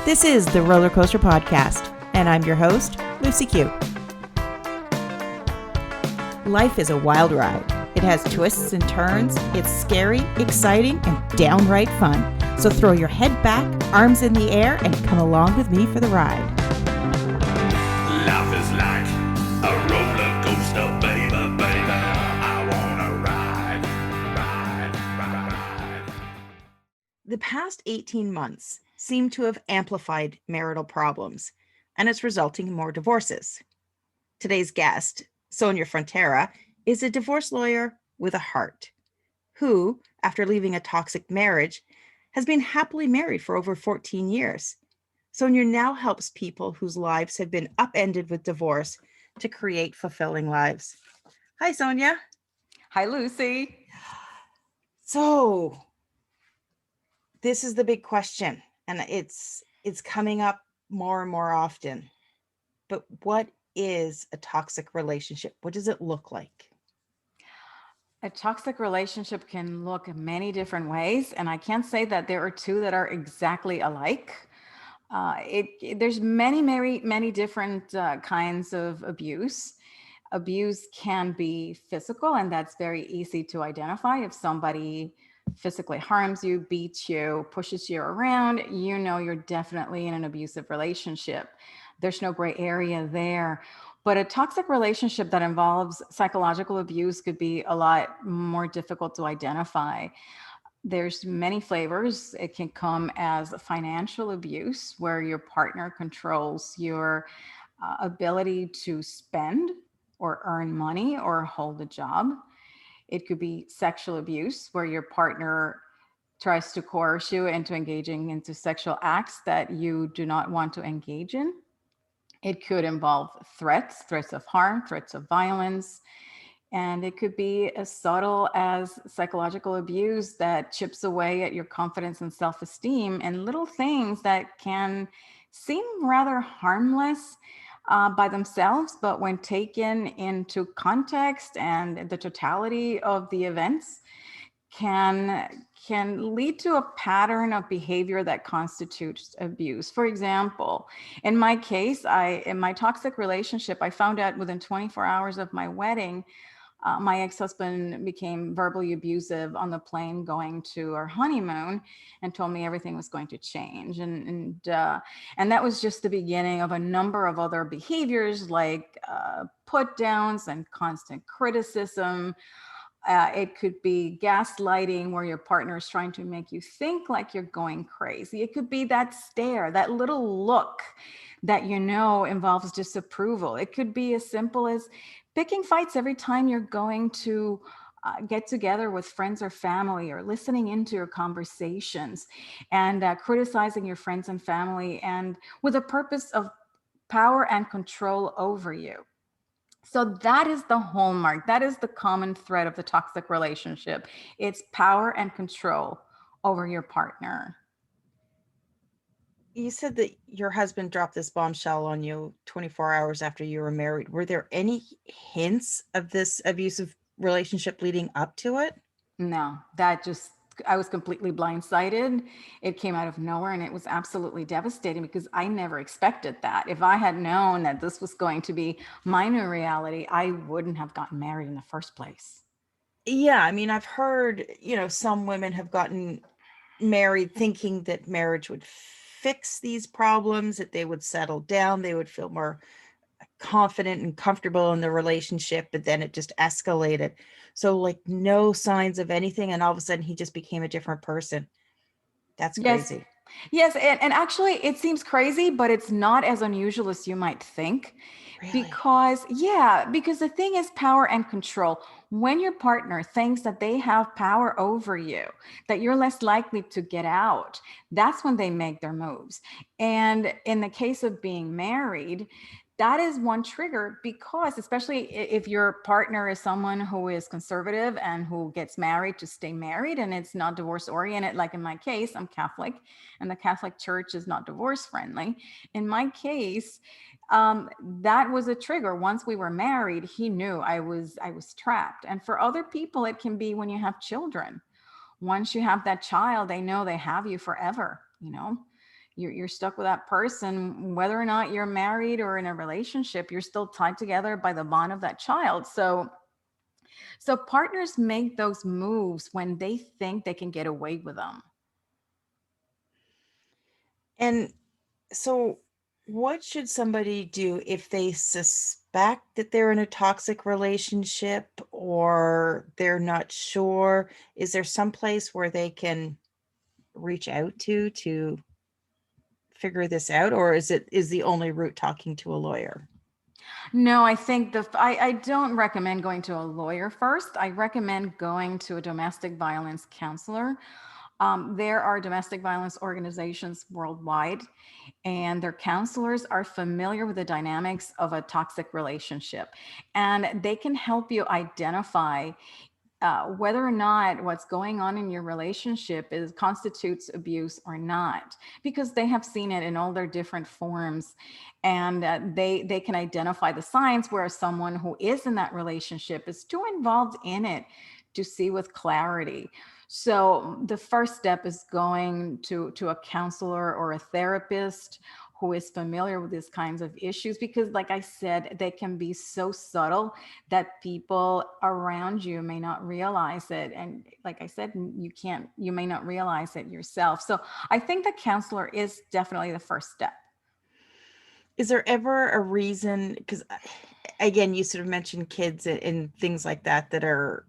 This is the Roller Coaster Podcast, and I'm your host, Lucy Q. Life is a wild ride. It has twists and turns. It's scary, exciting, and downright fun. So throw your head back, arms in the air, and come along with me for the ride. Life is like a roller coaster, baby, baby. I wanna ride. The past 18 months seem to have amplified marital problems, and it's resulting in more divorces. Today's guest, Sonia Frontera, is a divorce lawyer with a heart, who, after leaving a toxic marriage, has been happily married for over 14 years. Sonia now helps people whose lives have been upended with divorce to create fulfilling lives. Hi, Sonia. Hi, Lucy. So, this is the big question, and it's coming up more and more often. But what is a toxic relationship? What does it look like? A toxic relationship can look many different ways, and I can't say that there are two that are exactly alike. There's many different kinds of abuse. Abuse can be physical, and that's very easy to identify. If somebody physically harms you, beats you, pushes you around, you know you're definitely in an abusive relationship. There's no gray area there. But a toxic relationship that involves psychological abuse could be a lot more difficult to identify. There's many flavors. It can come as financial abuse, where your partner controls your ability to spend or earn money or hold a job. It could be sexual abuse, where your partner tries to coerce you into engaging into sexual acts that you do not want to engage in. It could involve threats of harm, threats of violence. And it could be as subtle as psychological abuse that chips away at your confidence and self-esteem, and little things that can seem rather harmless by themselves, but when taken into context and the totality of the events, can lead to a pattern of behavior that constitutes abuse. For example, in my case, in my toxic relationship, I found out within 24 hours of my wedding, my ex-husband became verbally abusive on the plane going to our honeymoon, and told me everything was going to change. And that was just the beginning of a number of other behaviors, like put downs and constant criticism. It could be gaslighting, where your partner is trying to make you think like you're going crazy. It could be that stare, that little look that involves disapproval. It could be as simple as picking fights every time you're going to get together with friends or family, or listening into your conversations and criticizing your friends and family, and with a purpose of power and control over you. So that is the hallmark. That is the common thread of the toxic relationship. It's power and control over your partner. You said that your husband dropped this bombshell on you 24 hours after you were married. Were there any hints of this abusive relationship leading up to it? No, I was completely blindsided. It came out of nowhere, and it was absolutely devastating because I never expected that. If I had known that this was going to be my new reality, I wouldn't have gotten married in the first place. Yeah, I mean, I've heard, some women have gotten married thinking that marriage would fix these problems, that they would settle down, they would feel more confident and comfortable in the relationship, but then it just escalated. So like no signs of anything, and all of a sudden he just became a different person. That's Yes. crazy. Yes. And actually, it seems crazy, but it's not as unusual as you might think. Really? Because the thing is power and control. When your partner thinks that they have power over you, that you're less likely to get out, that's when they make their moves. And in the case of being married, that is one trigger, because especially if your partner is someone who is conservative and who gets married to stay married, and it's not divorce oriented. Like in my case, I'm Catholic, and the Catholic Church is not divorce friendly. In my case, that was a trigger. Once we were married, he knew I was trapped. And for other people, it can be when you have children. Once you have that child, they know they have you forever. you're stuck with that person, whether or not you're married or in a relationship, you're still tied together by the bond of that child. So partners make those moves when they think they can get away with them. And so, what should somebody do if they suspect that they're in a toxic relationship or they're not sure? Is there some place where they can reach out to figure this out, or is the only route talking to a lawyer? No, I think I don't recommend going to a lawyer first. I recommend going to a domestic violence counselor. There are domestic violence organizations worldwide, and their counselors are familiar with the dynamics of a toxic relationship, and they can help you identify whether or not what's going on in your relationship is constitutes abuse or not, because they have seen it in all their different forms, and they can identify the signs, whereas someone who is in that relationship is too involved in it to see with clarity. So the first step is going to a counselor or a therapist who is familiar with these kinds of issues, because like I said, they can be so subtle that people around you may not realize it. And like I said, you may not realize it yourself. So I think the counselor is definitely the first step. Is there ever a reason? Because again, you sort of mentioned kids and things like that that are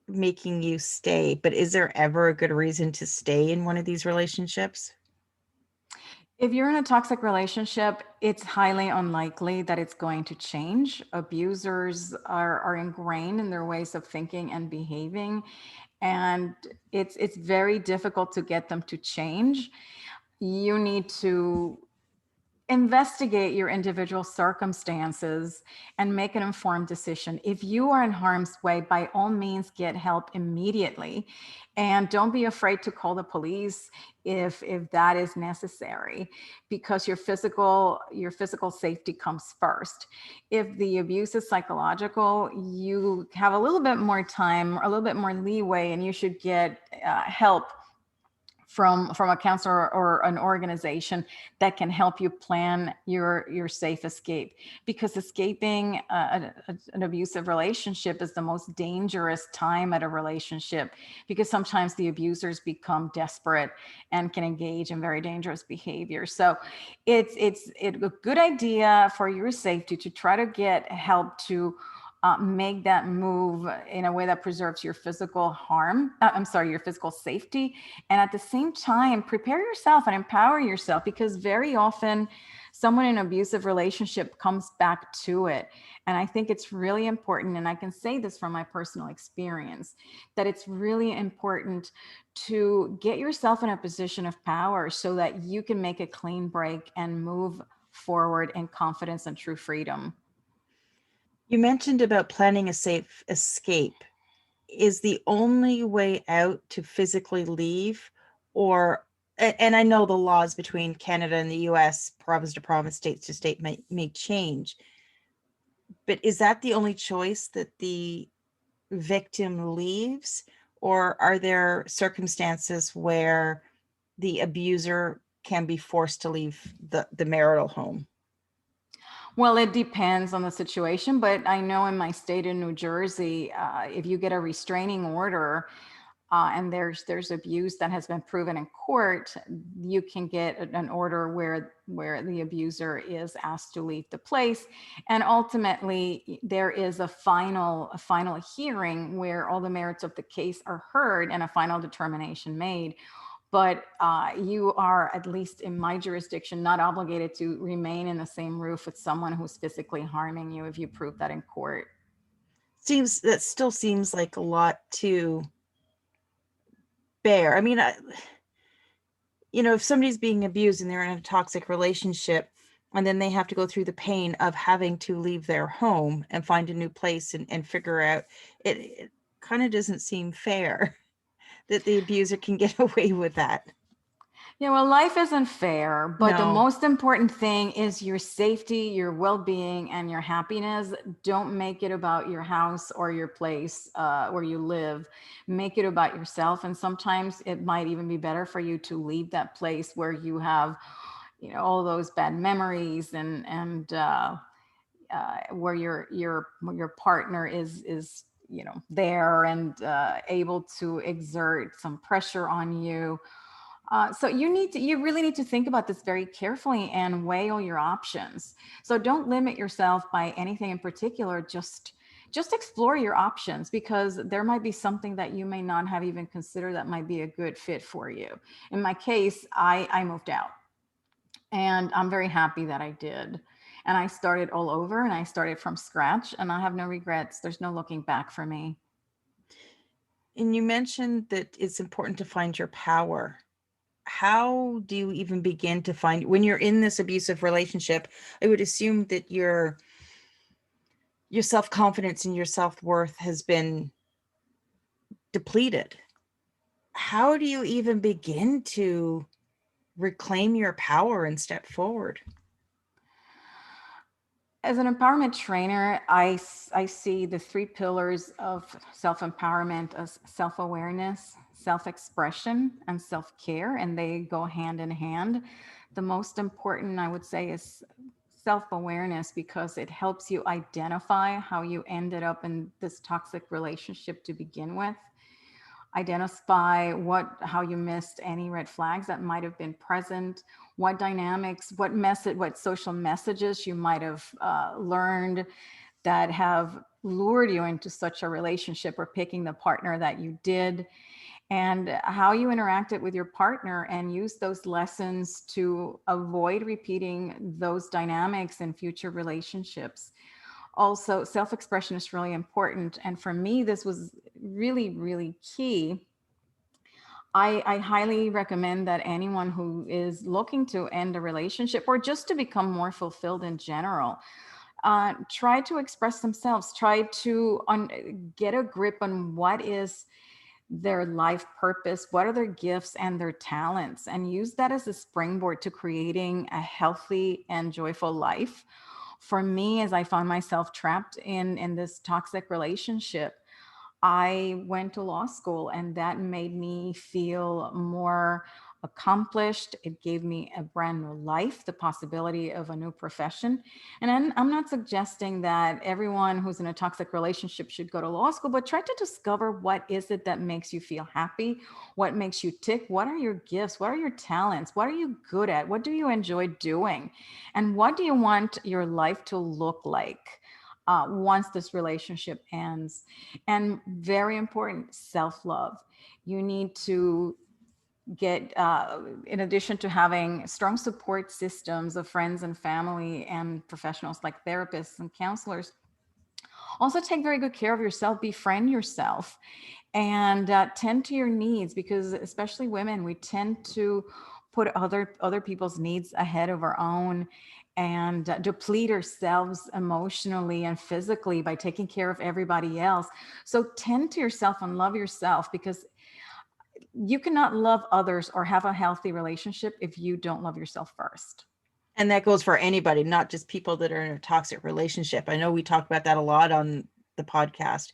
making you stay, but is there ever a good reason to stay in one of these relationships? If you're in a toxic relationship, it's highly unlikely that it's going to change. Abusers are ingrained in their ways of thinking and behaving, and it's very difficult to get them to change. You need to investigate your individual circumstances and make an informed decision. If you are in harm's way, by all means get help immediately, and don't be afraid to call the police if that is necessary, because your physical safety comes first. If the abuse is psychological, you have a little bit more time, a little bit more leeway, and you should get help from a counselor or an organization that can help you plan your safe escape, because escaping an abusive relationship is the most dangerous time at a relationship, because sometimes the abusers become desperate and can engage in very dangerous behavior. So it's a good idea for your safety to try to get help to make that move in a way that preserves your physical your physical safety. And at the same time, prepare yourself and empower yourself, because very often someone in an abusive relationship comes back to it. And I think it's really important, and I can say this from my personal experience, that it's really important to get yourself in a position of power so that you can make a clean break and move forward in confidence and true freedom. You mentioned about planning a safe escape. Is the only way out to physically leave, or and I know the laws between Canada and the US, province to province, state to state may change, but is that the only choice, that the victim leaves, or are there circumstances where the abuser can be forced to leave the marital home? Well, it depends on the situation, but I know in my state in New Jersey, if you get a restraining order and there's abuse that has been proven in court, you can get an order where the abuser is asked to leave the place, and ultimately there is a final hearing where all the merits of the case are heard and a final determination made. But you are, at least in my jurisdiction, not obligated to remain in the same roof with someone who's physically harming you if you prove that in court. That still seems like a lot to bear. I mean, if somebody's being abused and they're in a toxic relationship, and then they have to go through the pain of having to leave their home and find a new place and figure out, it kind of doesn't seem fair that the abuser can get away with that. Yeah, well, life isn't fair, but the No. most important thing is your safety, your well-being, and your happiness. Don't make it about your house or your place where you live. Make it about yourself. And sometimes it might even be better for you to leave that place where you have, all those bad memories and where your partner is there and able to exert some pressure on you. So you really need to think about this very carefully and weigh all your options. So don't limit yourself by anything in particular. Just explore your options, because there might be something that you may not have even considered that might be a good fit for you. In my case, I moved out, and I'm very happy that I did. And I started all over, and I started from scratch, and I have no regrets. There's no looking back for me. And you mentioned that it's important to find your power. How do you even begin to find, when you're in this abusive relationship? I would assume that your self-confidence and your self-worth has been depleted. How do you even begin to reclaim your power and step forward? As an empowerment trainer, I see the three pillars of self empowerment as self awareness, self expression, and self care, and they go hand in hand. The most important, I would say, is self awareness, because it helps you identify how you ended up in this toxic relationship to begin with. Identify how you missed any red flags that might have been present, what dynamics, what social messages you might have learned that have lured you into such a relationship or picking the partner that you did, and how you interacted with your partner, and use those lessons to avoid repeating those dynamics in future relationships. Also, self-expression is really important, and for me this was really, really key. I highly recommend that anyone who is looking to end a relationship or just to become more fulfilled in general, try to express themselves, try to get a grip on what is their life purpose, what are their gifts and their talents, and use that as a springboard to creating a healthy and joyful life. For me, as I found myself trapped in this toxic relationship, I went to law school, and that made me feel more accomplished. It gave me a brand new life, the possibility of a new profession. And I'm not suggesting that everyone who's in a toxic relationship should go to law school, but try to discover what is it that makes you feel happy, what makes you tick, what are your gifts, what are your talents, what are you good at, what do you enjoy doing, and what do you want your life to look like once this relationship ends. And very important, self-love. You need to get, in addition to having strong support systems of friends and family and professionals like therapists and counselors, also take very good care of yourself, befriend yourself, and tend to your needs, because especially women, we tend to put other people's needs ahead of our own, and deplete ourselves emotionally and physically by taking care of everybody else. So tend to yourself and love yourself, because you cannot love others or have a healthy relationship if you don't love yourself first. And that goes for anybody, not just people that are in a toxic relationship. I know we talk about that a lot on the podcast,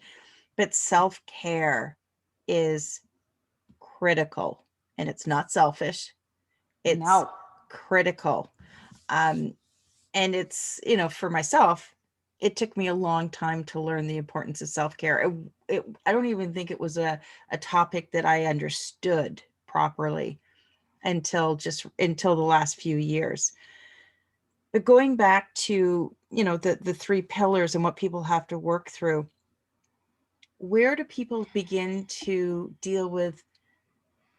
but self-care is critical, and it's not selfish. It's No. critical. Um, and it's, for myself, it took me a long time to learn the importance of self-care. I don't even think it was a topic that I understood properly until the last few years. But going back to, the three pillars and what people have to work through, where do people begin to deal with,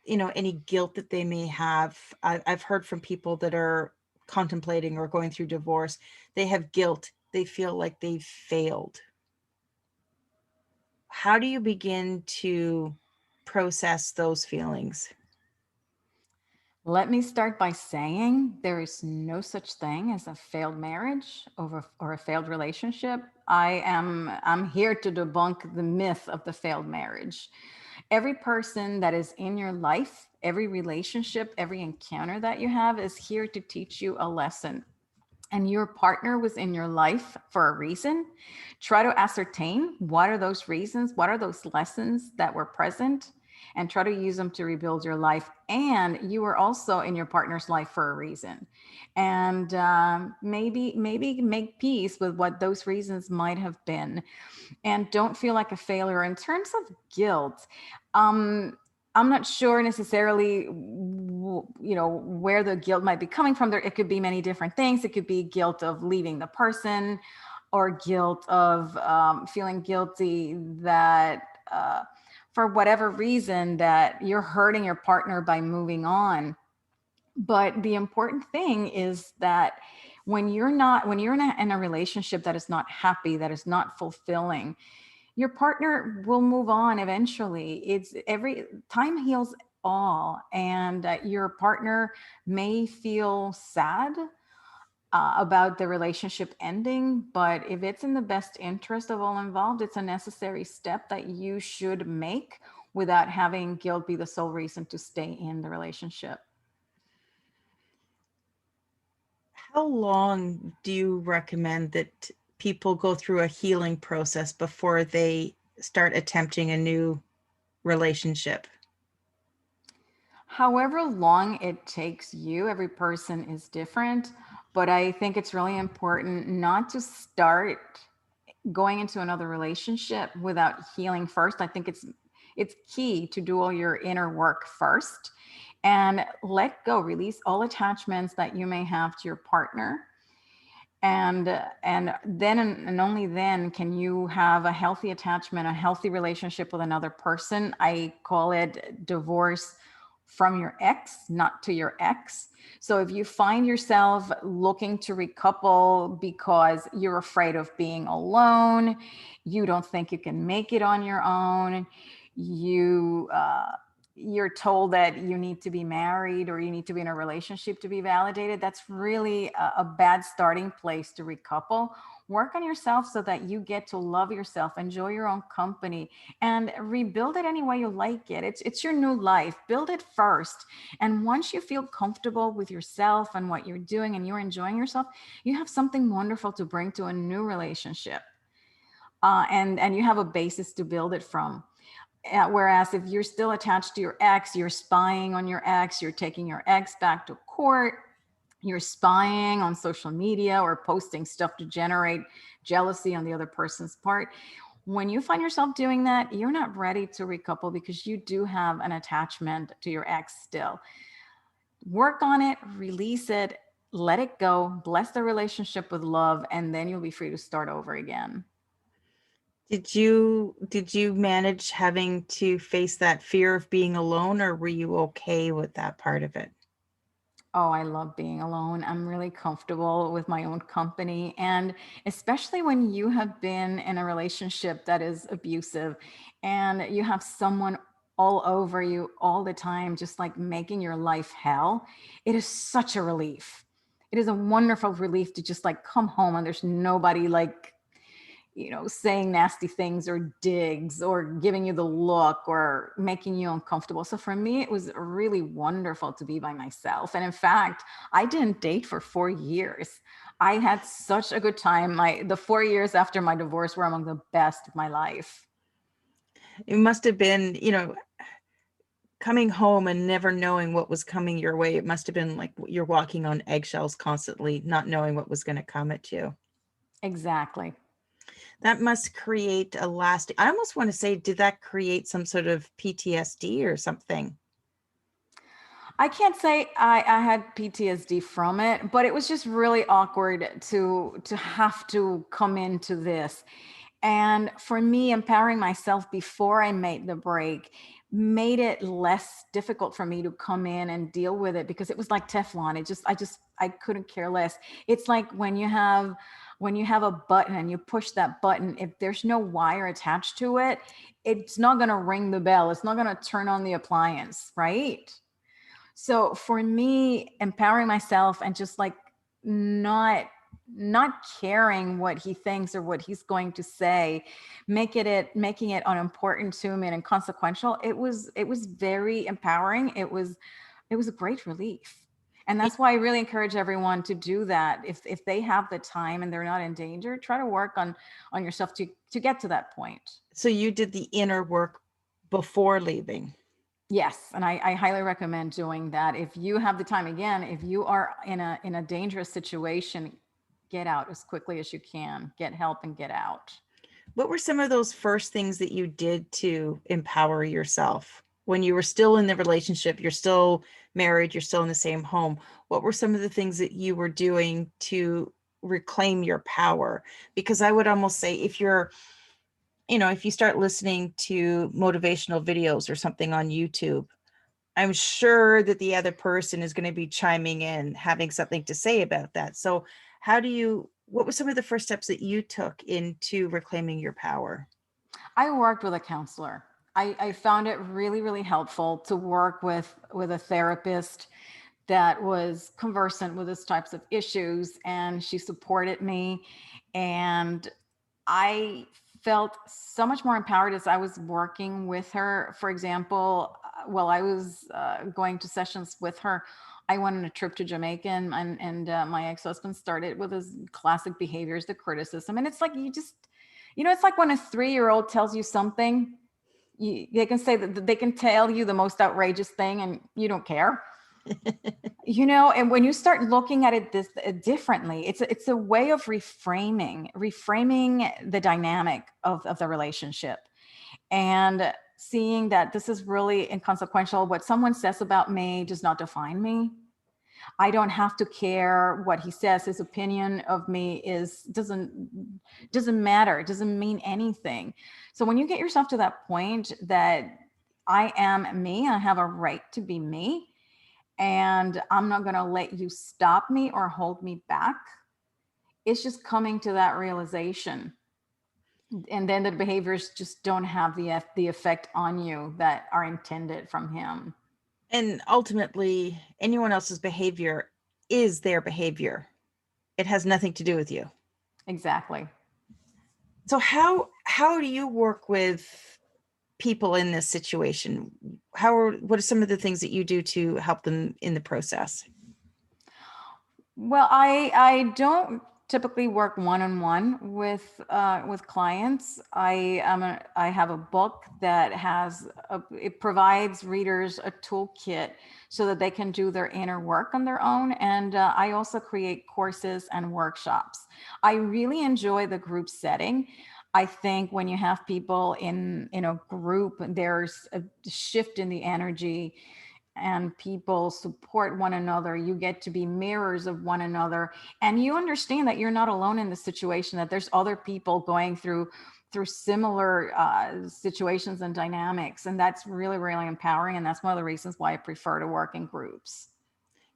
any guilt that they may have? I've heard from people that are contemplating or going through divorce. They have guilt. They feel like they've failed. How do you begin to process those feelings? Let me start by saying there is no such thing as a failed marriage or a failed relationship. I'm here to debunk the myth of the failed marriage. Every person that is in your life, every relationship, every encounter that you have is here to teach you a lesson. And your partner was in your life for a reason. Try to ascertain what are those reasons, what are those lessons that were present, and try to use them to rebuild your life. And you were also in your partner's life for a reason. And maybe make peace with what those reasons might have been, and don't feel like a failure. In terms of guilt, um, I'm not sure necessarily, where the guilt might be coming from. There, it could be many different things. It could be guilt of leaving the person, or guilt of feeling guilty that for whatever reason that you're hurting your partner by moving on. But the important thing is that when you're in a relationship that is not happy, that is not fulfilling, your partner will move on eventually. It's every time heals all, and your partner may feel sad about the relationship ending, but if it's in the best interest of all involved, it's a necessary step that you should make without having guilt be the sole reason to stay in the relationship. How long do you recommend that people go through a healing process before they start attempting a new relationship? However long it takes you, every person is different, but I think it's really important not to start going into another relationship without healing first. I think it's key to do all your inner work first and let go, release all attachments that you may have to your partner. And then and only then can you have a healthy attachment, a healthy relationship with another person. I call it divorce from your ex, not to your ex. So if you find yourself looking to recouple because you're afraid of being alone, you don't think you can make it on your own, you're told that you need to be married or you need to be in a relationship to be validated, that's really a bad starting place to recouple. Work on yourself so that you get to love yourself, enjoy your own company, and rebuild it any way you like it. It's your new life. Build it first. And once you feel comfortable with yourself and what you're doing and you're enjoying yourself, you have something wonderful to bring to a new relationship. And you have a basis to build it from. Whereas if you're still attached to your ex, you're spying on your ex, you're taking your ex back to court, you're spying on social media or posting stuff to generate jealousy on the other person's part. When you find yourself doing that, you're not ready to recouple because you do have an attachment to your ex still. Work on it, release it, let it go, bless the relationship with love, and then you'll be free to start over again. Did you manage having to face that fear of being alone, or were you okay with that part of it? Oh, I love being alone. I'm really comfortable with my own company. And especially when you have been in a relationship that is abusive and you have someone all over you all the time, just like making your life hell, it is such a relief. It is a wonderful relief to just like come home and there's nobody like, saying nasty things or digs or giving you the look or making you uncomfortable. So for me, it was really wonderful to be by myself. And in fact, I didn't date for 4 years. I had such a good time. The 4 years after my divorce were among the best of my life. It must have been, coming home and never knowing what was coming your way. It must have been like you're walking on eggshells constantly, not knowing what was going to come at you. Exactly. That must create a lasting, I almost want to say, did that create some sort of PTSD or something? I can't say I had PTSD from it, but it was just really awkward to have to come into this. And for me, empowering myself before I made the break made it less difficult for me to come in and deal with it because it was like Teflon. I couldn't care less. It's like when you have a button and you push that button, if there's no wire attached to it, it's not going to ring the bell. It's not going to turn on the appliance, right? So for me, empowering myself and just like not not caring what he thinks or what he's going to say, making it unimportant to him and inconsequential. It was very empowering. It was a great relief. And that's why I really encourage everyone to do that. If they have the time and they're not in danger, try to work on yourself to get to that point. So you did the inner work before leaving. Yes, and I highly recommend doing that. If you have the time, again, if you are in a dangerous situation, get out as quickly as you can. Get help and get out. What were some of those first things that you did to empower yourself when you were still in the relationship? You're still married, you're still in the same home. What were some of the things that you were doing to reclaim your power? Because I would almost say if you're, if you start listening to motivational videos or something on YouTube, I'm sure that the other person is going to be chiming in, having something to say about that. So what were some of the first steps that you took into reclaiming your power? I worked with a counselor. I found it really, really helpful to work with a therapist that was conversant with these types of issues, and she supported me. And I felt so much more empowered as I was working with her. For example, while I was going to sessions with her, I went on a trip to Jamaica, and my ex-husband started with his classic behaviors, the criticism. And it's like, it's like when a 3-year-old tells you something, they can say that they can tell you the most outrageous thing and you don't care. And when you start looking at it this differently, it's a way of reframing the dynamic of the relationship, and seeing that this is really inconsequential. What someone says about me does not define me. I don't have to care what he says. His opinion of me doesn't matter. It doesn't mean anything. So when you get yourself to that point that I am me, I have a right to be me, and I'm not going to let you stop me or hold me back. It's just coming to that realization. And then the behaviors just don't have the effect on you that are intended from him. And ultimately, anyone else's behavior is their behavior. It has nothing to do with you. Exactly. So how do you work with people in this situation? What are some of the things that you do to help them in the process? Well, I don't typically work one-on-one with clients. I have a book that it provides readers a toolkit so that they can do their inner work on their own. And I also create courses and workshops. I really enjoy the group setting. I think when you have people in a group, there's a shift in the energy, and people support one another. You get to be mirrors of one another, and you understand that you're not alone in the situation, that there's other people going through similar situations and dynamics. And that's really, really empowering. And that's one of the reasons why I prefer to work in groups.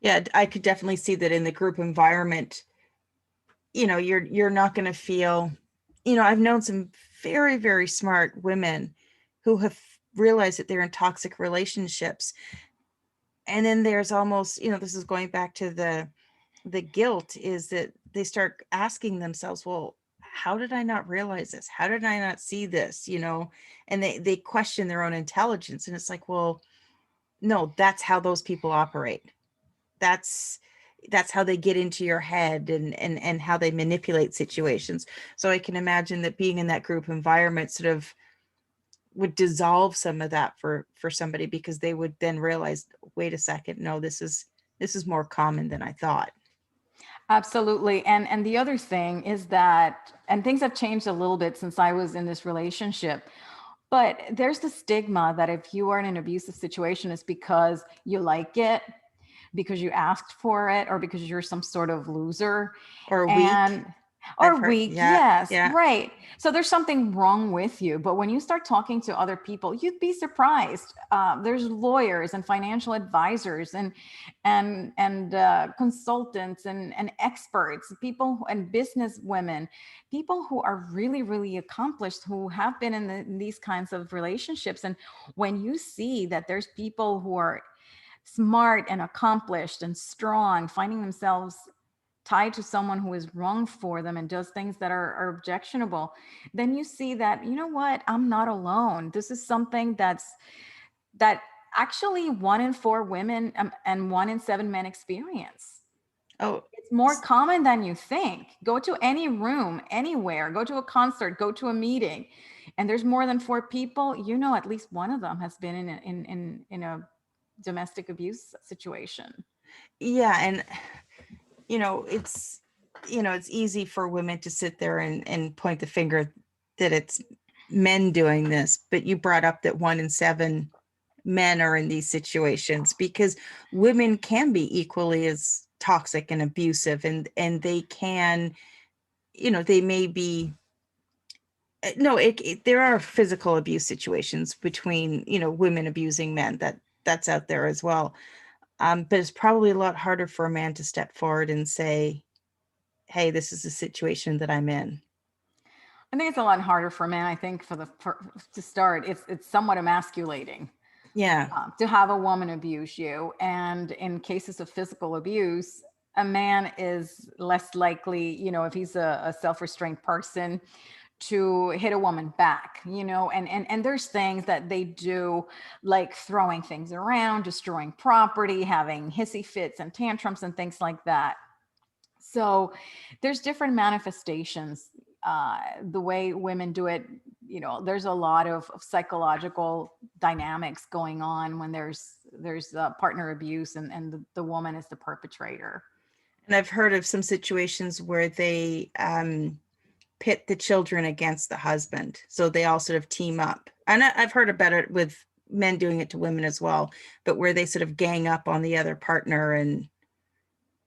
Yeah, I could definitely see that in the group environment, you're not going to feel, I've known some very, very smart women who have realized that they're in toxic relationships. And then there's almost, this is going back to the guilt, is that they start asking themselves, well, how did I not realize this? How did I not see this? And they question their own intelligence. And it's like, well, no, that's how those people operate. That's how they get into your head and how they manipulate situations. So I can imagine that being in that group environment sort of would dissolve some of that for somebody, because they would then realize, wait a second, no, this is more common than I thought. Absolutely. And the other thing is that, and things have changed a little bit since I was in this relationship, but there's the stigma that if you are in an abusive situation, it's because you like it, because you asked for it, or because you're some sort of loser. Or And weak. or I've heard, weak. yeah, Yes, yeah. right. So there's something wrong with you. But when you start talking to other people, you'd be surprised. There's lawyers and financial advisors and consultants and experts, people and business women, people who are really, really accomplished, who have been in these kinds of relationships. And when you see that there's people who are smart and accomplished and strong, finding themselves tied to someone who is wrong for them and does things that are objectionable, then you see that, you know what, I'm not alone. This is something that actually 1 in 4 women and 1 in 7 men experience. Oh, It's more common than you think. Go to any room, anywhere, go to a concert, go to a meeting, and there's more than 4 people, you know, at least one of them has been in a domestic abuse situation. yeah. And, it's, it's easy for women to sit there and point the finger that it's men doing this. But you brought up that 1 in 7 men are in these situations, because women can be equally as toxic and abusive, and they can, they may be, no, there are physical abuse situations between, women abusing men, that's out there as well. But it's probably a lot harder for a man to step forward and say, hey, this is a situation that I'm in. I think it's a lot harder for men. I think to start, it's somewhat emasculating Yeah. to have a woman abuse you. And in cases of physical abuse, a man is less likely, if he's a self-restrained person, to hit a woman back, and there's things that they do, like throwing things around, destroying property, having hissy fits and tantrums and things like that. So there's different manifestations. The way women do it, there's a lot of psychological dynamics going on when there's partner abuse, and the woman is the perpetrator. And I've heard of some situations where they pit the children against the husband, so they all sort of team up. And I've heard about it with men doing it to women as well, but where they sort of gang up on the other partner, and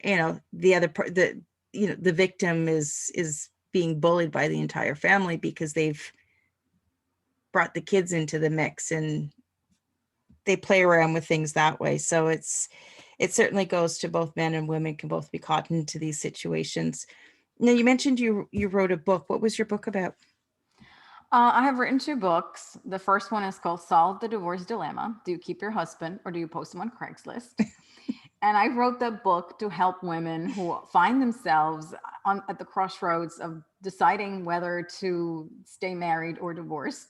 the other part, the victim is being bullied by the entire family because they've brought the kids into the mix, and they play around with things that way. So it certainly goes to both men and women can both be caught into these situations. Now, you mentioned you wrote a book. What was your book about? I have written 2 books. The first one is called Solve the Divorce Dilemma. Do you keep your husband or do you post him on Craigslist? And I wrote that book to help women who find themselves at the crossroads of deciding whether to stay married or divorced.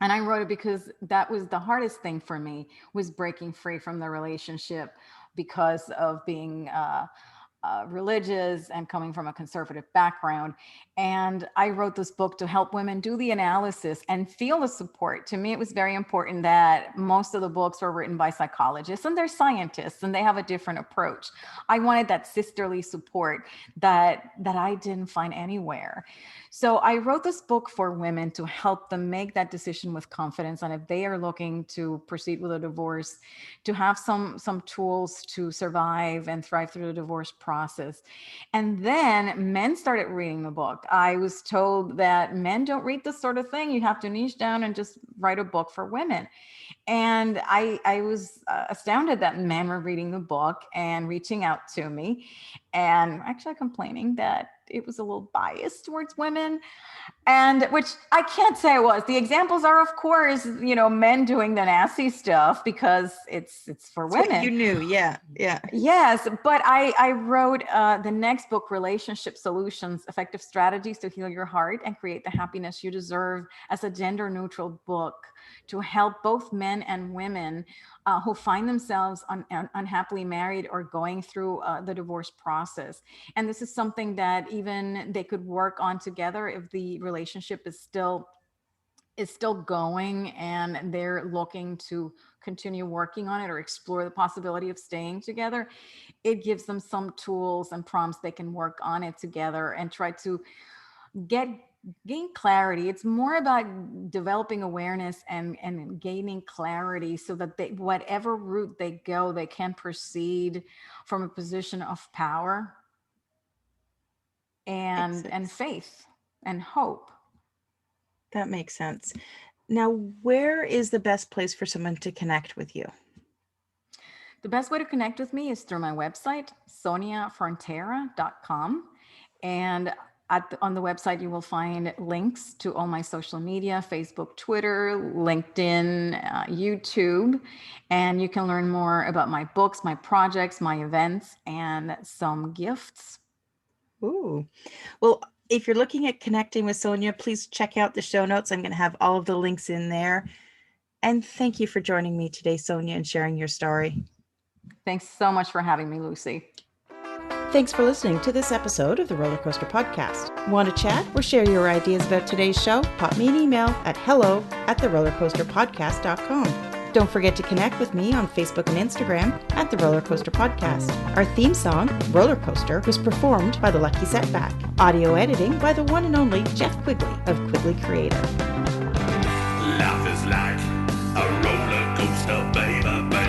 And I wrote it because that was the hardest thing for me, was breaking free from the relationship because of being religious and coming from a conservative background. And I wrote this book to help women do the analysis and feel the support. To me, it was very important that most of the books were written by psychologists, and they're scientists and they have a different approach. I wanted that sisterly support that I didn't find anywhere. So I wrote this book for women to help them make that decision with confidence. And if they are looking to proceed with a divorce, to have some tools to survive and thrive through the divorce process. And then men started reading the book. I was told that men don't read this sort of thing. You have to niche down and just write a book for women. And I was astounded that men were reading the book and reaching out to me, and actually complaining that it was a little biased towards women, and which I can't say it was. The examples are, of course, men doing the nasty stuff because it's for women. What you knew, yeah. Yes, but I wrote the next book, Relationship Solutions: Effective Strategies to Heal Your Heart and Create the Happiness You Deserve, as a gender neutral book to help both men and women who find themselves unhappily married or going through the divorce process. And this is something that even they could work on together if the relationship is still going and they're looking to continue working on it or explore the possibility of staying together. It gives them some tools and prompts they can work on it together and try to gain clarity. It's more about developing awareness and gaining clarity so that whatever route they go, they can proceed from a position of power and faith and hope. That makes sense. Now, where is the best place for someone to connect with you? The best way to connect with me is through my website, soniafrontera.com. And on the website, you will find links to all my social media: Facebook, Twitter, LinkedIn, YouTube. And you can learn more about my books, my projects, my events, and some gifts. Ooh. Well, if you're looking at connecting with Sonia, please check out the show notes. I'm going to have all of the links in there. And thank you for joining me today, Sonia, and sharing your story. Thanks so much for having me, Lucy. Thanks for listening to this episode of the Roller Coaster Podcast. Want to chat or share your ideas about today's show? Pop me an email at hello@therollercoasterpodcast.com. Don't forget to connect with me on Facebook and Instagram at The Roller Coaster Podcast. Our theme song, Roller Coaster, was performed by The Lucky Setback. Audio editing by the one and only Jeff Quigley of Quigley Creator. Life is like a roller coaster, baby, baby.